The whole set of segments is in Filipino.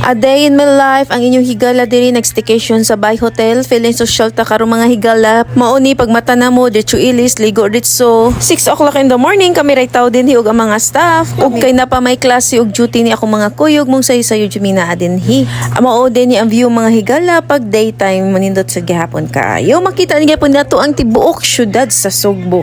A day in my life, ang inyong higala diri nag-staycation sa Bay Hotel. Feeling social ta karong mga higala. Mauni pag mata na mo, ditso ilis, ligo ditso. 6 o'clock in the morning, kami raytaw din hiog ang mga staff. Ug kay na pa may klase ug duty ni ako mga kuyog mong sayo-sayo jumina adin hi. Mao din ni ang view mga higala pag daytime manindot sa gihapon kaayo. Makita ni gyapon nato ang tibuok syudad sa Sugbo.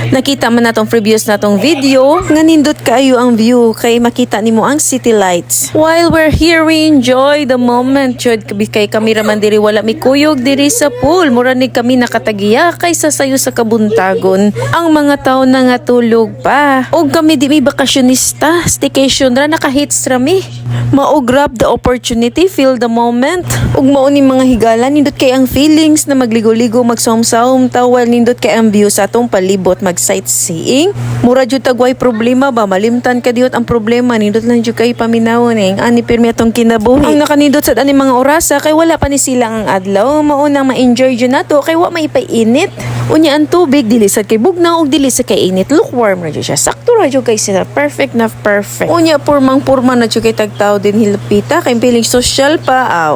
Nakita man natong previous natong video nga nindot kaayo ang view kay makita nimo ang city lights. While we're here, we enjoy the moment. Jud kay kameraman diri wala mi kuyog diri sa pool. Mura ni kami nakatagiya kaysa sayo sa kabuntagon. Ang mga tao na nga tulog pa. Og kami di mi bakasyonista, staycation ra nakahits ra mi. Mao grab the opportunity, feel the moment. Ug mao ni mga higala nindot kay ang feelings na magligo-ligo, magsawom-sawom tawal nindot kay ang view sa atong palibot mag-sightseeing. Mura jud tagway problema ba malimtan ka diot ang problema nindot lang jud kay paminawon ani pirmi atong kinabuhi. Ang nakanindot sad ani mga orasa kay wala pa ni silang ang adlaw, mao nang ma-enjoy jud nato kay wa maipay-init. Unya ang tubig dili sad kay bugnaw ug dili sa kay init, lukewarm ra jud siya. Sakto ra jud kay sila, perfect na perfect. Unya purmang-purma na jud kay tagtaw din hilapita kay feeling social pa aw.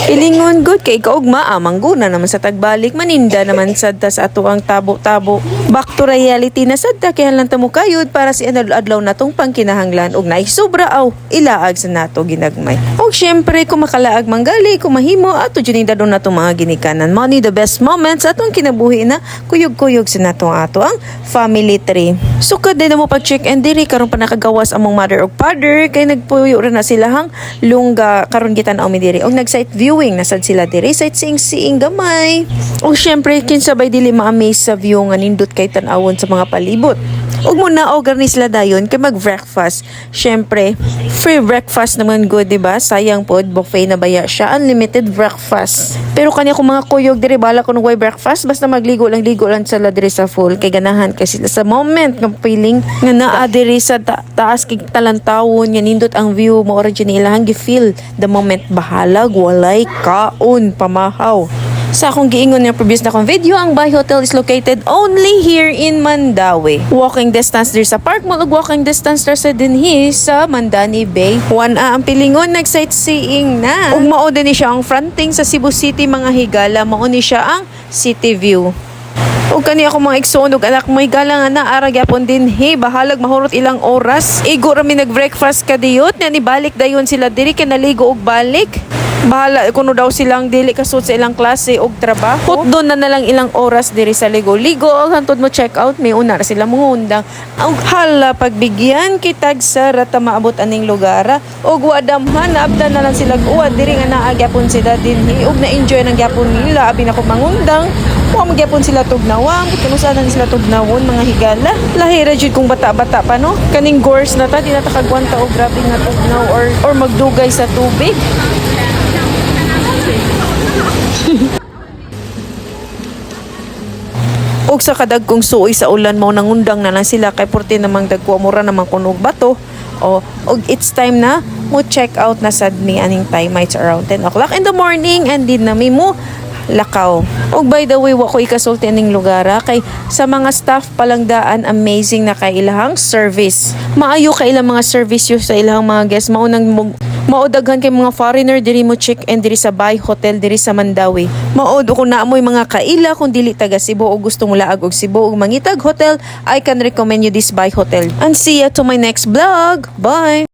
Ilingon good kay kaugma mangguna naman sa tagbalik maninda naman sad ta sa ato ang tabo-tabo. Back to reality na sad ta kay halang tamo kayod para si adlaw natong pangkinahanglan ug naisubra aw ilaag sa nato ginagmay. Og syempre kung makalaag manggali kung mahimo ato jud ni dadon nato mga ginikanan. Mao ni the best moments atong kinabuhi na kuyog-kuyog sa natong ato ang family tree. Sukad din mo pag check and diri karon pa nakagawas among mother ug father kay nagpuyo ra na sila hang lungga karon gitan-aw mi diri og nag-site viewing nasad sila diri sightseeing gamay. Og syempre kinsabay dili ma-amaze sa view nga nindot kay tan-awon sa mga palibot. Ug muna og ni sila dayon kay mag-breakfast. Syempre, free breakfast naman good, di ba? Sayang pod buffet na baya siya, unlimited breakfast. Pero kanya ko mga kuyog diri bala ko way breakfast basta magligo lang sila diri sa full kay ganahan kay sila sa moment ng feeling nga naa diri sa taas kay talantawon nga nindot ang view mo original ilang gi-feel the moment bahalag walay kaon pamahaw. Sa akong giingon ng previous na kong video, ang Bay Hotel is located only here in Mandaue. Walking distance dir sa Park Mall ug walking distance ra sa dinhi sa Mandani Bay. Ang pilingon nag-sightseeing na. Ug mao din ni siya ang fronting sa Cebu City mga higala, mao ni siya ang city view. Ug kani ako mga igsoon ug anak mo higala nga naara gyapon din bahalag mahurot ilang oras. Igo ra mi nag-breakfast kadiyot na nibalik dayon sila diri kay naligo og balik. Bahala kuno daw silang dili kasud sa ilang klase og trabaho. Doon na lang ilang oras diri sa ligo-ligo og hantod mo check out may una ra sila mungundang. Ang hala pagbigyan kitag sa rata maabot aning lugar og wadamhan naabdan na lang sila uwad diri nga naa gyapon sila dinhi og na-enjoy nang gyapon nila abi na ko mangundang. Wa magyapon sila tugnawang, kunusa na sila tugnawon mga higala. Lahira jud kung bata-bata pa no. Kaning gores na ta di na ta kagwanta og grabe nga tugnaw or magdugay sa tubig. Og sa kadagkong suoy sa ulan mo nangundang na lang sila kay porte namang dagko mura namang kunog bato. Og it's time na mo check out na sad mi aning time it's around 10 o'clock in the morning and din nami mo lakaw. Og by the way wa ko ikasulti ning lugar kay sa mga staff palang daan amazing na kay ilahang service. Maayo kay ilang mga service sa ilahang mga guests maudaghan kay mga foreigner diri mo check and diri sa Bay Hotel diri sa Mandaue. Maud kung naamoy mga kaila kung dili taga Cebu o gusto mo laag og Cebu og mangitag hotel, I can recommend you this Bay Hotel. And see ya to my next vlog. Bye.